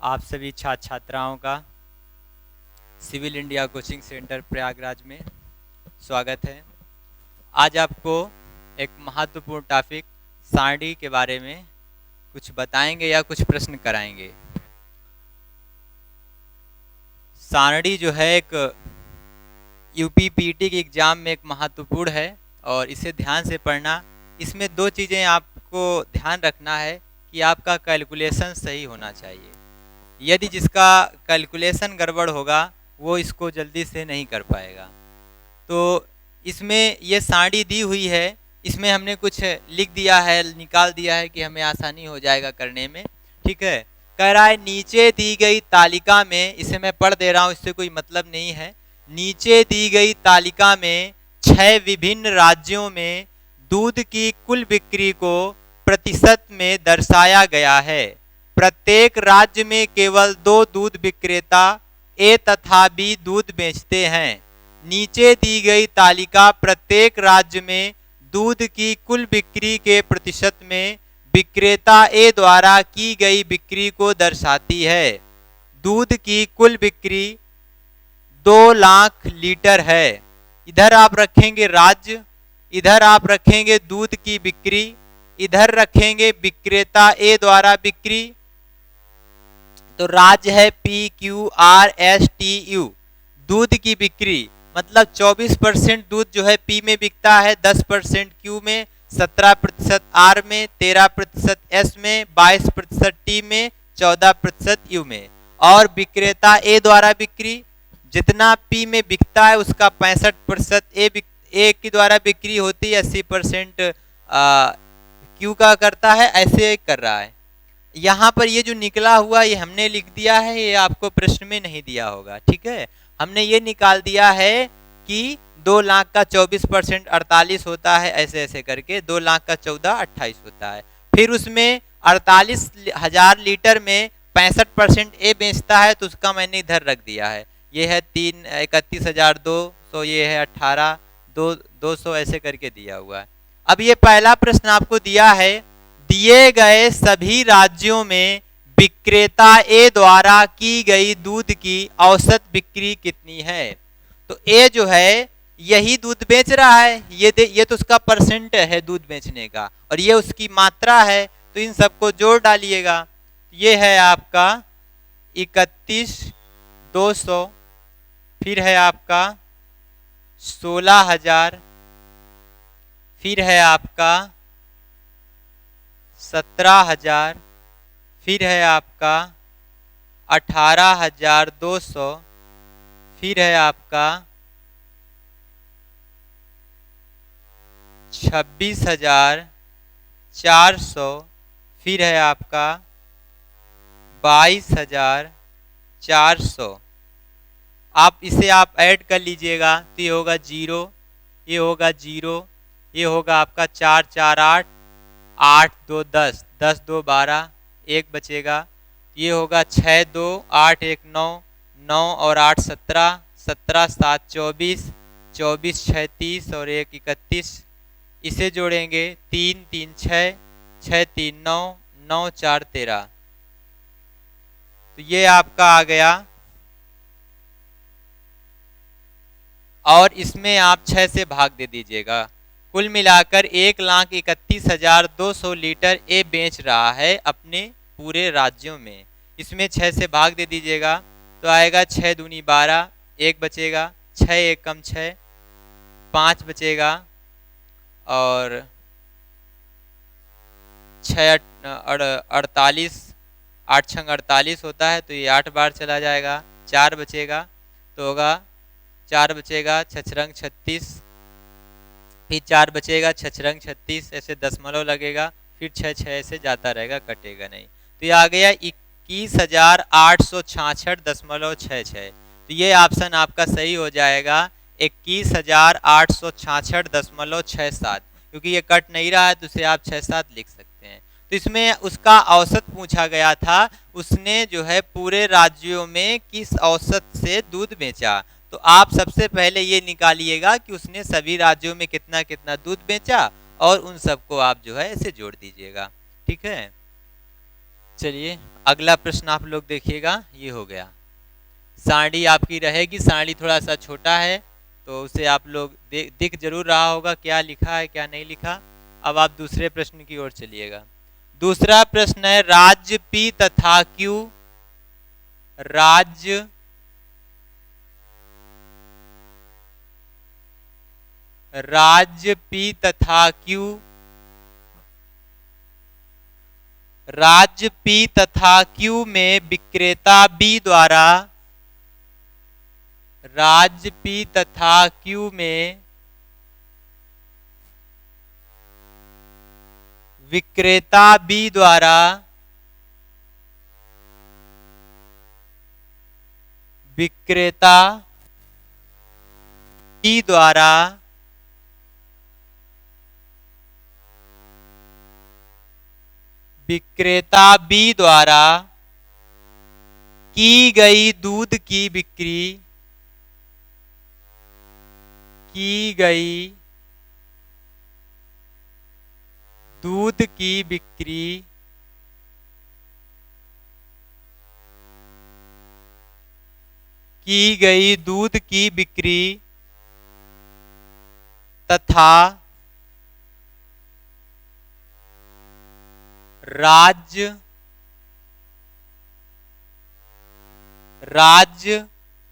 आप सभी छात्र छात्राओं का civil India coaching centre Prayagraj में स्वागत है। आज आपको एक महत्वपूर्ण टॉपिक सारणी के बारे में कुछ बताएंगे या कुछ प्रश्न कराएंगे। सारणी जो है एक यूपीपीटी के एग्ज़ाम में एक महत्वपूर्ण है और इसे ध्यान से पढ़ना। इसमें दो चीज़ें आपको ध्यान रखना है कि आपका कैलकुलेशन सही होना चाहिए। यदि जिसका कैलकुलेशन गड़बड़ होगा वो इसको जल्दी से नहीं कर पाएगा। तो इसमें ये सारणी दी हुई है, इसमें हमने कुछ लिख दिया है, निकाल दिया है कि हमें आसानी हो जाएगा करने में। ठीक है, कह रहा है नीचे दी गई तालिका में, इसे मैं पढ़ दे रहा हूँ, इससे कोई मतलब नहीं है। नीचे दी गई तालिका में 6 विभिन्न राज्यों में दूध की कुल बिक्री को प्रतिशत में दर्शाया गया है। प्रत्येक राज्य में केवल 2 दूध विक्रेता ए तथा बी दूध बेचते हैं। नीचे दी गई तालिका प्रत्येक राज्य में दूध की कुल बिक्री के प्रतिशत में विक्रेता ए द्वारा की गई बिक्री को दर्शाती है। दूध की कुल बिक्री 2 लाख लीटर है। इधर आप रखेंगे राज्य, इधर आप रखेंगे दूध की बिक्री, इधर रखेंगे विक्रेता ए द्वारा बिक्री। तो राज्य है PQRSTU, दूध की बिक्री मतलब 24% दूध जो है पी में बिकता है, 10% क्यू में, 17% आर में, 13% एस में, 22% टी में, 14% यू में। और विक्रेता ए द्वारा बिक्री जितना पी में बिकता है उसका 65% ए की द्वारा बिक्री होती है, 80% क्यू का करता है, ऐसे कर रहा है। यहाँ पर ये जो निकला हुआ ये हमने लिख दिया है, ये आपको प्रश्न में नहीं दिया होगा। ठीक है, हमने ये निकाल दिया है कि 2 लाख का 24% 48 होता है, ऐसे ऐसे करके 2 लाख का 14 28 होता है। फिर उसमें 48,000 लीटर में 65% ए बेचता है, तो उसका मैंने इधर रख दिया है। ये है 31,200, ये है 18,200, ऐसे करके दिया हुआ है। अब ये पहला प्रश्न आपको दिया है, दिए गए सभी राज्यों में विक्रेता ए द्वारा की गई दूध की औसत बिक्री कितनी है। तो ए जो है यही दूध बेच रहा है, ये तो उसका परसेंट है दूध बेचने का, और ये उसकी मात्रा है, तो इन सबको जोड़ डालिएगा। ये है आपका 31,200, फिर है आपका 16,000, फिर है आपका 17,000, फिर है आपका 18,200, फिर है आपका 26,400, फिर है आपका 22,400। आप इसे आप ऐड कर लीजिएगा तो ये होगा 0, ये होगा 0, ये होगा आपका 4 4 8, 8 2 10, 10 2 12, 1 बचेगा। ये होगा 6 2 8 1 9, 9 और 8 17, 17 7 24, 24 6 30 और 1 31। इसे जोड़ेंगे 3 3 6, 6 3 9, 9 4 13। तो ये आपका आ गया, और इसमें आप 6 से भाग दे दीजिएगा। कुल मिलाकर 1,31,200 लीटर ए बेच रहा है अपने पूरे राज्यों में। इसमें 6 से भाग दे दीजिएगा तो आएगा 6 दूनी 12, 1 बचेगा, 6 1 कम 6, 5 बचेगा, और 6 48, 8 छंग 48 होता है, तो ये 8 बार चला जाएगा। 4 बचेगा तो होगा 4 बचेगा 6 छंग 36, फिर 4 बचेगा 6 छंग 36, ऐसे दशमलव लगेगा, फिर 6 6 ऐसे जाता रहेगा, कटेगा नहीं। तो ये आ गया 21,866.66। तो ये ऑप्शन आपका सही हो जाएगा 21,866.67, क्योंकि ये कट नहीं रहा है तो उसे आप 6 7 लिख सकते हैं। तो इसमें उसका औसत पूछा गया था, उसने जो है पूरे राज्यों में किस औसत से दूध बेचा। तो आप सबसे पहले ये निकालिएगा कि उसने सभी राज्यों में कितना कितना दूध बेचा, और उन सबको आप जो है इसे जोड़ दीजिएगा। ठीक है, चलिए अगला प्रश्न आप लोग देखिएगा, ये हो गया। सारणी आपकी रहेगी, सारणी थोड़ा सा छोटा है तो उसे आप लोग दिख जरूर रहा होगा क्या लिखा है क्या नहीं लिखा। अब आप दूसरे प्रश्न की ओर चलिएगा। दूसरा प्रश्न है राज्य P तथा Q, राज्य P तथा Q, राज्य P तथा Q में विक्रेता B द्वारा, राज्य P तथा Q में विक्रेता B द्वारा विक्रेता B द्वारा विक्रेता B द्वारा की गई दूध की बिक्री, की गई दूध की बिक्री की गई दूध की बिक्री तथा राज्य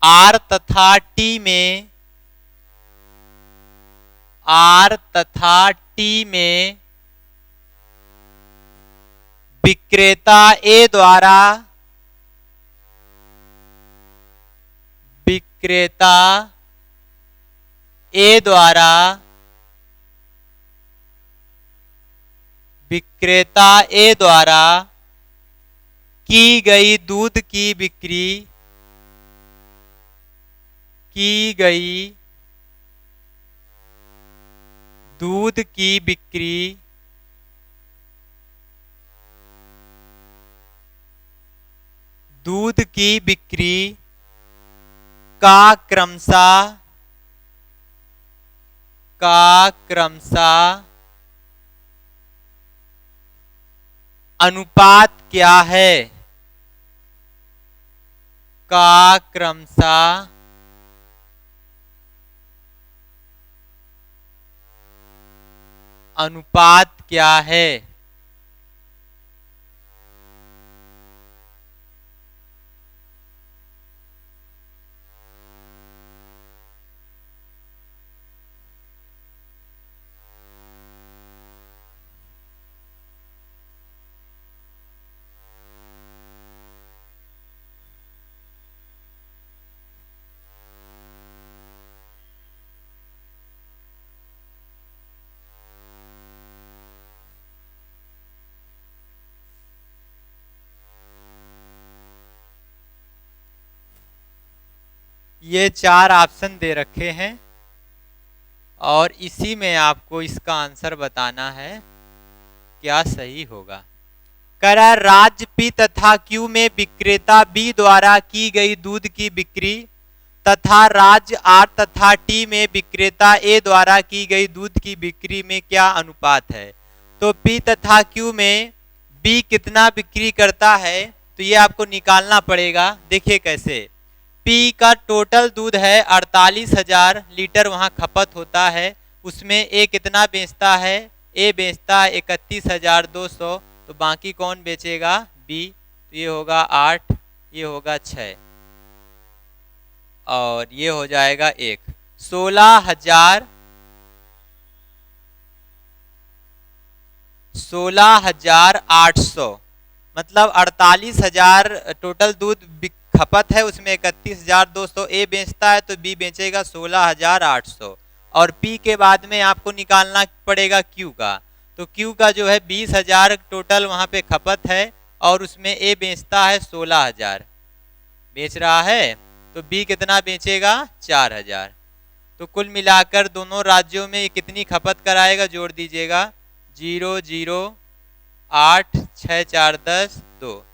R तथा T में, R तथा T में विक्रेता A द्वारा, विक्रेता A द्वारा विक्रेता A द्वारा की गई दूध की बिक्री, की गई दूध की बिक्री दूध की बिक्री का क्रमशः अनुपात क्या है, का क्रमशः अनुपात क्या है। ये 4 ऑप्शन दे रखे हैं और इसी में आपको इसका आंसर बताना है क्या सही होगा। कह रहा है राज्य P तथा Q में विक्रेता B द्वारा की गई दूध की बिक्री तथा राज्य R तथा T में विक्रेता A द्वारा की गई दूध की बिक्री में क्या अनुपात है। तो P तथा Q में B कितना बिक्री करता है तो ये आपको निकालना पड़ेगा। देखिए कैसे, P का टोटल दूध है 48,000 लीटर वहाँ खपत होता है, उसमें A कितना बेचता है, A बेचता है 31,200, तो बाकी कौन बेचेगा, B। तो ये होगा 8, ये होगा 6 और ये हो जाएगा 1, 16,800 मतलब 48,000 टोटल दूध खपत है, उसमें 31,200 A बेचता है तो B बेचेगा 16,800 और P के बाद में आपको निकालना पड़ेगा Q का। तो Q का जो है 20,000 टोटल वहाँ पे खपत है और उसमें A बेचता है 16,000 बेच रहा है, तो B कितना बेचेगा 4,000। तो कुल मिलाकर दोनों राज्यों में कितनी खपत कराएगा, जोड़ दीजिएगा 0 0 8 6 4 10 2,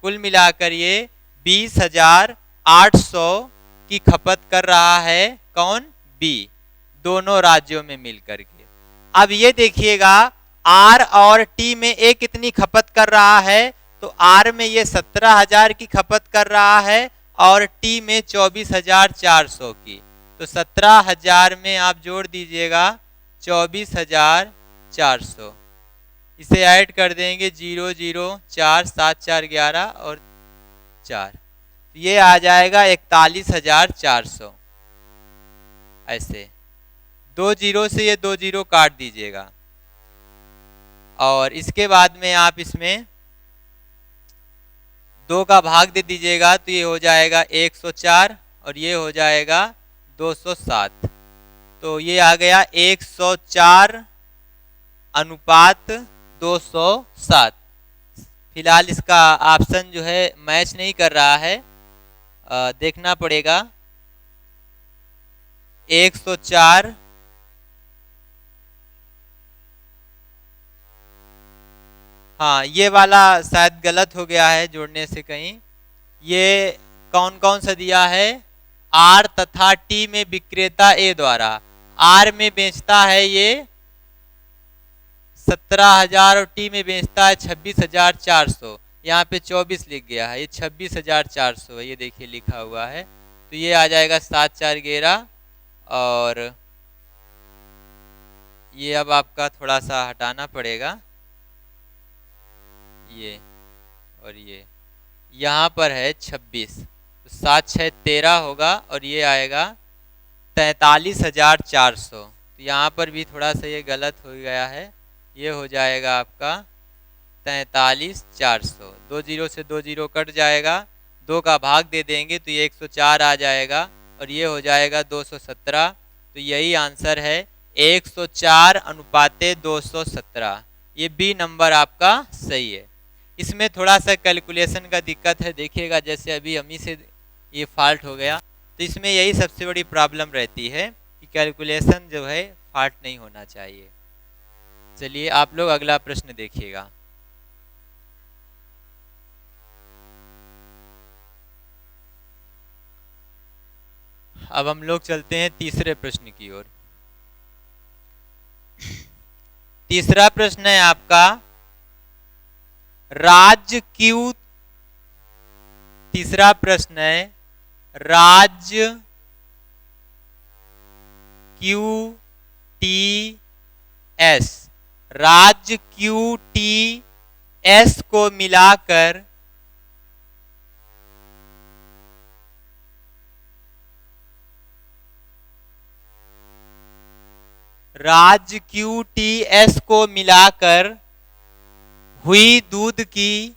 कुल मिलाकर ये 20,800 की खपत कर रहा है कौन, B, दोनों राज्यों में मिलकर के। अब ये देखिएगा R और T में A कितनी खपत कर रहा है, तो R में ये 17,000 की खपत कर रहा है और T में 24,400 की। तो 17,000 में आप जोड़ दीजिएगा 24,400, इसे ऐड कर देंगे 0 0 4 7 4 11 और 4, ये आ जाएगा 41,400। ऐसे 2 जीरो से ये 2 जीरो काट दीजिएगा और इसके बाद में आप इसमें 2 का भाग दे दीजिएगा तो ये हो जाएगा 104 और ये हो जाएगा 207। तो ये आ गया 104 अनुपात 207। फिलहाल इसका ऑप्शन जो है मैच नहीं कर रहा है, देखना पड़ेगा। 104 हाँ, ये वाला शायद गलत हो गया है जोड़ने से कहीं। ये कौन कौन सा दिया है? आर तथा टी में विक्रेता ए द्वारा। आर में बेचता है ये 17,000 और टी में बेचता है 26,400। यहाँ पे 24 लिख गया है, ये 26,400 है, ये देखिए लिखा हुआ है। तो ये आ जाएगा 7 4 11 और ये अब आपका थोड़ा सा हटाना पड़ेगा, ये और ये यहाँ पर है 26, तो 7 6 13 होगा और ये आएगा 43,400। तो यहाँ पर भी थोड़ा सा ये गलत हो गया है, ये हो जाएगा आपका 43,400। 2 जीरो से 2 जीरो कट जाएगा, 2 का भाग दे देंगे तो ये 104 आ जाएगा और ये हो जाएगा 217। तो यही आंसर है 104 अनुपाते 217। ये बी नंबर आपका सही है। इसमें थोड़ा सा कैलकुलेशन का दिक्कत है, देखिएगा जैसे अभी अमी से ये फॉल्ट हो गया, तो इसमें यही सबसे बड़ी प्रॉब्लम रहती है कि कैलकुलेशन जो है फॉल्ट नहीं होना चाहिए। चलिए आप लोग अगला प्रश्न देखिएगा। अब हम लोग चलते हैं तीसरे प्रश्न की ओर। तीसरा प्रश्न है आपका, राज्य क्यू, तीसरा प्रश्न है राज्य क्यू टी एस, राज्य क्यू टी एस को मिलाकर राज्य क्यू टी एस को मिलाकर हुई दूध की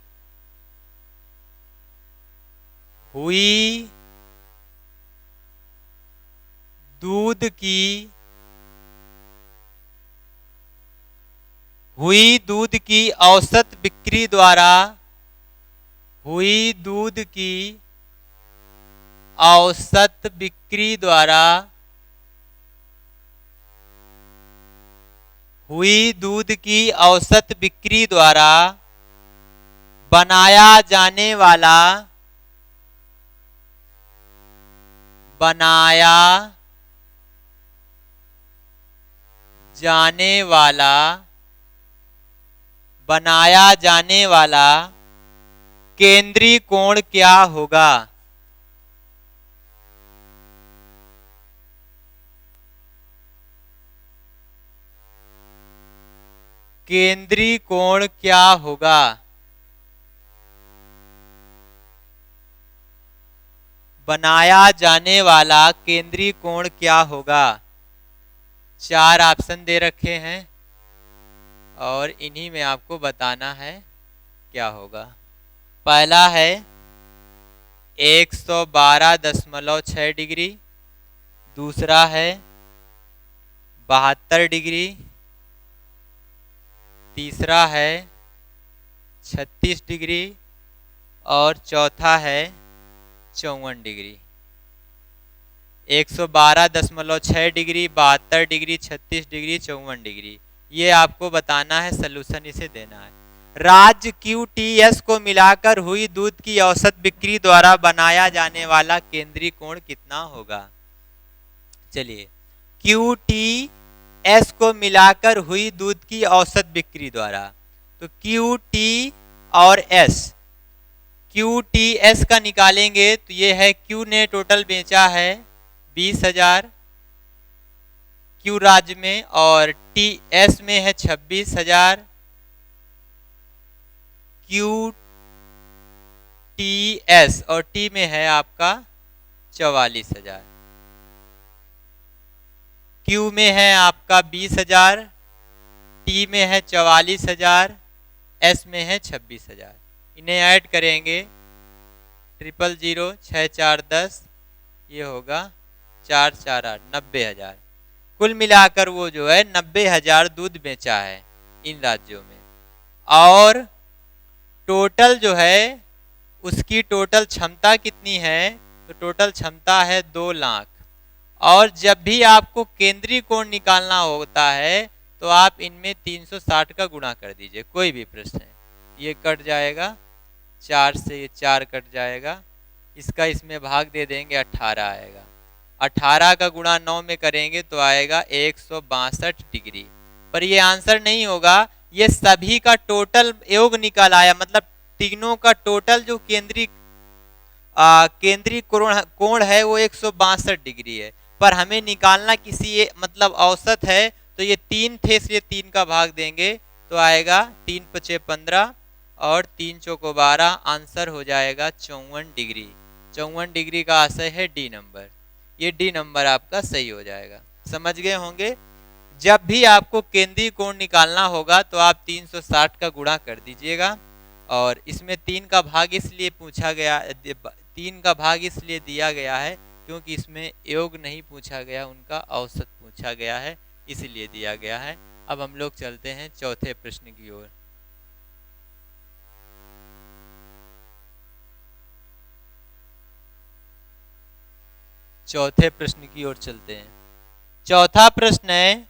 औसत बिक्री द्वारा बनाया जाने वाला केंद्रीय कोण क्या होगा? केंद्रीय कोण क्या होगा? बनाया जाने वाला केंद्रीय कोण क्या होगा? 4 ऑप्शन दे रखे हैं और इन्हीं में आपको बताना है क्या होगा। पहला है 112.6 डिग्री, दूसरा है 72 डिग्री, तीसरा है 36 डिग्री और चौथा है 54 degree. 112.6 degree, 72 degree, 36 degree, 54 degree, ये आपको बताना है, सलूशन इसे देना है। राज्य QTS को मिलाकर हुई दूध की औसत बिक्री द्वारा बनाया जाने वाला केंद्रीय कोण कितना होगा? चलिए, QTS को मिलाकर हुई दूध की औसत बिक्री द्वारा, तो QT और S क्यू टी एस का निकालेंगे तो ये है क्यू ने टोटल बेचा है 20,000 क्यू राज्य में, और टी एस में है 26,000, क्यू टी एस और टी में है आपका 44,000, क्यू में है आपका 20,000, टी में है 44,000, एस में है 26,000। इन्हें ऐड करेंगे 000 6 4 10, ये होगा 4 4 8 90,000। कुल मिलाकर वो जो है 90,000 दूध बेचा है इन राज्यों में, और टोटल जो है उसकी टोटल क्षमता कितनी है, तो टोटल क्षमता है 2 लाख। और जब भी आपको केंद्रीय कोण निकालना होता है तो आप इनमें 360 का गुणा कर दीजिए, कोई भी प्रश्न है। ये कट जाएगा 4 से, ये 4 कट जाएगा, इसका इसमें भाग दे देंगे 18 आएगा, 18 का गुणा 9 में करेंगे तो आएगा 162 डिग्री। पर ये आंसर नहीं होगा, ये सभी का टोटल योग निकल आया, मतलब तीनों का टोटल जो केंद्रीय कोण है वो 162 डिग्री है। पर हमें निकालना किसी मतलब औसत है, तो ये 3 थे इसलिए 3 का भाग देंगे तो आएगा 3 × 5 = 15 और 3 × 4 = 12, आंसर हो जाएगा 54 डिग्री। 54 डिग्री का आंसर है डी नंबर। ये डी नंबर आपका सही हो जाएगा। समझ गए होंगे। जब भी आपको केंद्रीय कोण निकालना होगा तो आप 360 का गुणा कर दीजिएगा, और इसमें 3 का भाग इसलिए पूछा गया, 3 का भाग इसलिए दिया गया है क्योंकि इसमें योग नहीं पूछा गया, उनका औसत पूछा गया है, इसलिए दिया गया है। अब हम लोग चलते हैं चौथे प्रश्न की ओर। चौथे प्रश्न की ओर चलते हैं। चौथा प्रश्न है,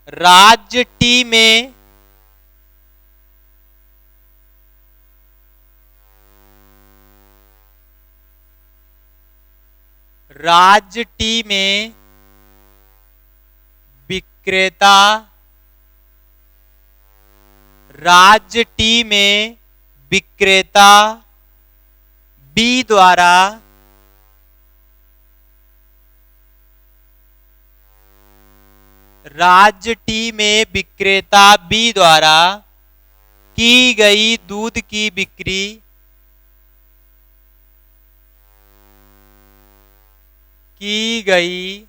राज्य टी में विक्रेता राज्य टी में विक्रेता बी द्वारा राज्य टी में विक्रेता बी द्वारा की गई दूध की बिक्री की गई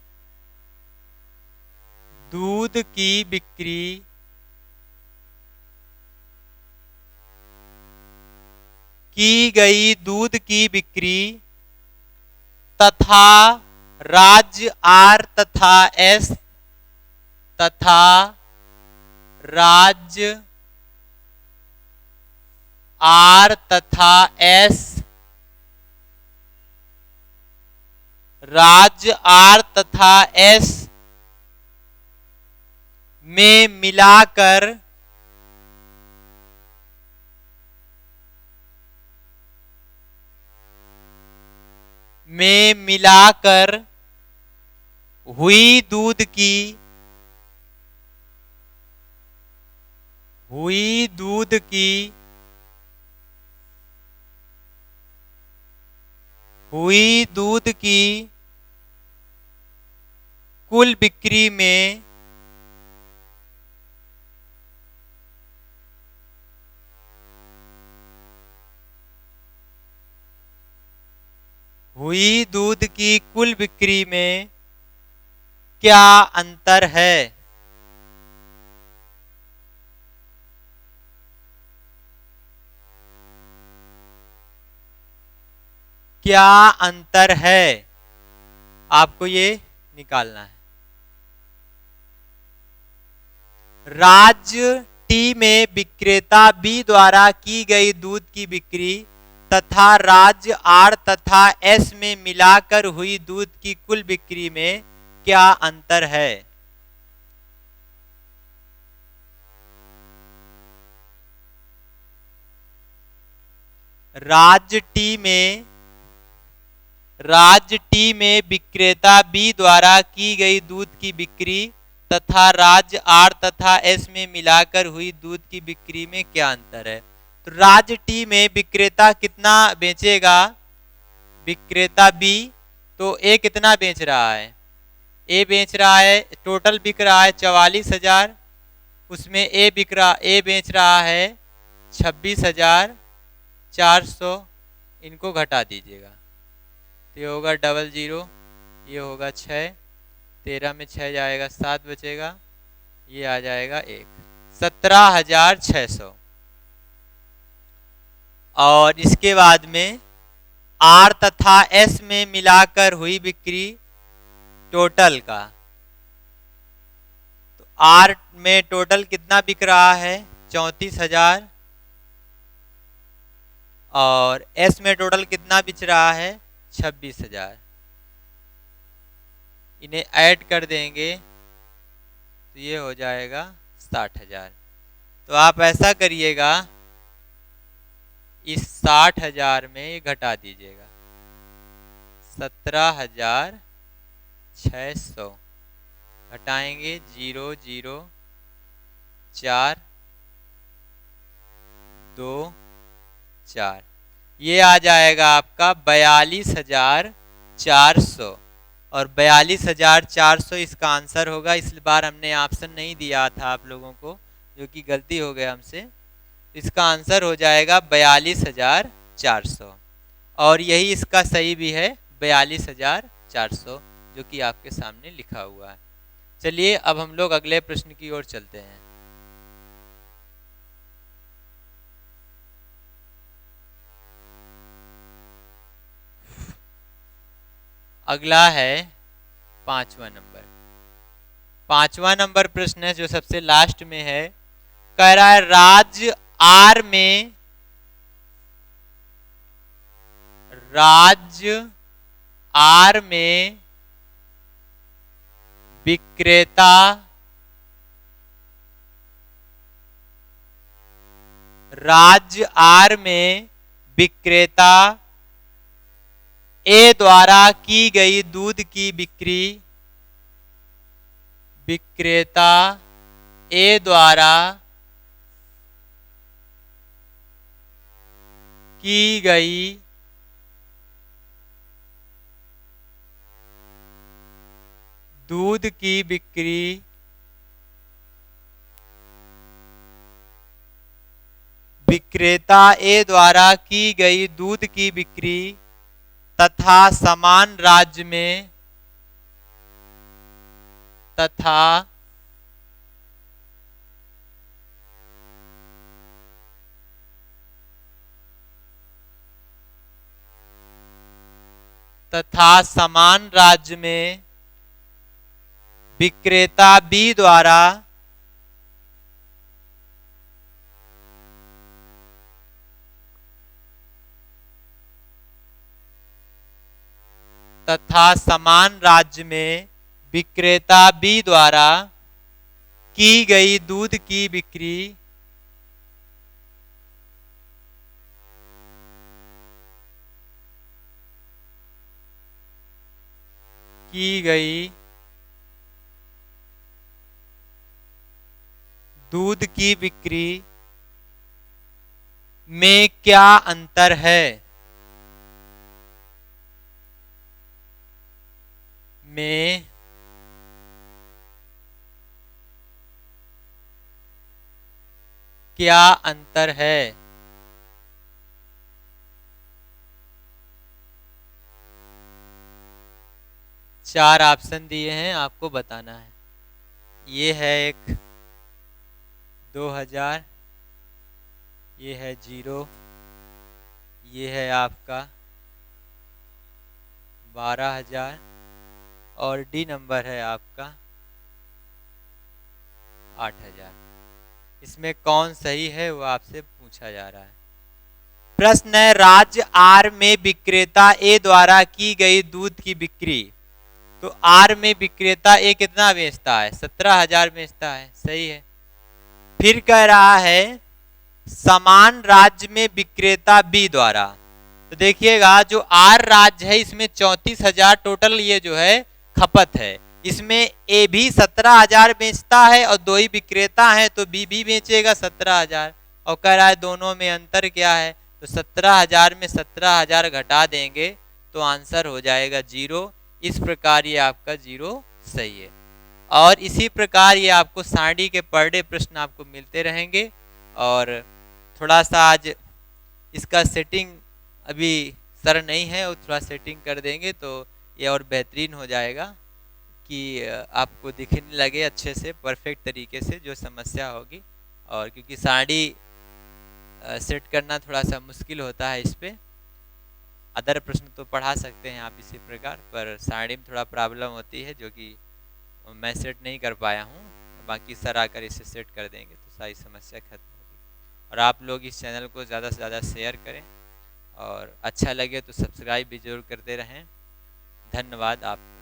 दूध की बिक्री तथा राज्य आर तथा एस राज्य आर तथा एस में मिलाकर हुई दूध की कुल बिक्री में क्या अंतर है। क्या अंतर है, आपको ये निकालना है। राज्य टी में विक्रेता बी द्वारा की गई दूध की बिक्री तथा राज्य आर तथा एस में मिलाकर हुई दूध की कुल बिक्री में क्या अंतर है। राज्य टी में विक्रेता बी द्वारा की गई दूध की बिक्री तथा राज्य आर तथा एस में मिलाकर हुई दूध की बिक्री में क्या अंतर है। तो राज्य टी में विक्रेता कितना बेचेगा, विक्रेता बी, तो ए कितना बेच रहा है, ए बेच रहा है, टोटल बिक रहा है 44,000, उसमें ए बेच रहा है 26,400, इनको घटा दीजिएगा तो ये होगा 00, ये होगा 6, 13 में 6 जाएगा 7 बचेगा, ये आ जाएगा 1, 17,600। और इसके बाद में आर तथा एस में मिलाकर हुई बिक्री टोटल का, तो आर में टोटल कितना बिक रहा है 34,000, और एस में टोटल कितना बिच रहा है 26,000, इन्हें ऐड कर देंगे तो ये हो जाएगा 60,000। तो आप ऐसा करिएगा, इस 60,000 में ये घटा दीजिएगा 17,600, घटाएंगे 0 0 4 2 4, ये आ जाएगा आपका 42,400, और 42,400 इसका आंसर होगा। इस बार हमने ऑप्शन नहीं दिया था आप लोगों को, जो कि गलती हो गया हमसे। इसका आंसर हो जाएगा 42,400, और यही इसका सही भी है 42,400, जो कि आपके सामने लिखा हुआ है। चलिए अब हम लोग अगले प्रश्न की ओर चलते हैं। अगला है 5वां नंबर। 5वां नंबर प्रश्न है जो सबसे लास्ट में है। कह रहा है राज्य आर में विक्रेता ए द्वारा की गई दूध की बिक्री, विक्रेता ए द्वारा की गई दूध की बिक्री विक्रेता ए द्वारा की गई दूध की बिक्री तथा समान राज्य में समान राज्य में विक्रेता बी द्वारा की गई दूध की बिक्री में क्या अंतर है, में क्या अंतर है। 4 ऑप्शन दिए हैं, आपको बताना है। ये है एक 2000, ये है 0, ये है आपका 12,000, और डी नंबर है आपका 8,000। इसमें कौन सही है वो आपसे पूछा जा रहा है। प्रश्न है राज्य आर में विक्रेता ए द्वारा की गई दूध की बिक्री। तो आर में विक्रेता ए कितना बेचता है 17,000 बेचता है, सही है। फिर कह रहा है समान राज्य में विक्रेता बी द्वारा। तो देखिएगा जो आर राज्य है इसमें 34,000 टोटल ये जो है खपत है। इसमें ए भी 17,000 बेचता है और 2 ही विक्रेता है, तो बी भी बेचेगा 17,000। और कह रहा है दोनों में अंतर क्या है, तो 17,000 में 17,000 घटा देंगे तो आंसर हो जाएगा 0। इस प्रकार ये आपका 0 सही है। और इसी प्रकार ये आपको सारणी के पर डे प्रश्न आपको मिलते रहेंगे। और थोड़ा सा आज इसका सेटिंग अभी सर नहीं है, वो थोड़ा सेटिंग कर देंगे तो ये और बेहतरीन हो जाएगा कि आपको दिखने लगे अच्छे से परफेक्ट तरीके से जो समस्या होगी। और क्योंकि सारणी सेट करना थोड़ा सा मुश्किल होता है इस पे, अदर प्रश्न तो पढ़ा सकते हैं आप इसी प्रकार, पर सारणी में थोड़ा प्रॉब्लम होती है जो कि मैं सेट नहीं कर पाया हूँ। बाकी सर आकर इसे सेट कर देंगे तो सारी समस्या खत्म होगी। और आप लोग इस चैनल को ज़्यादा से ज़्यादा शेयर करें और अच्छा लगे तो सब्सक्राइब भी जरूर करते रहें। धन्यवाद आपका।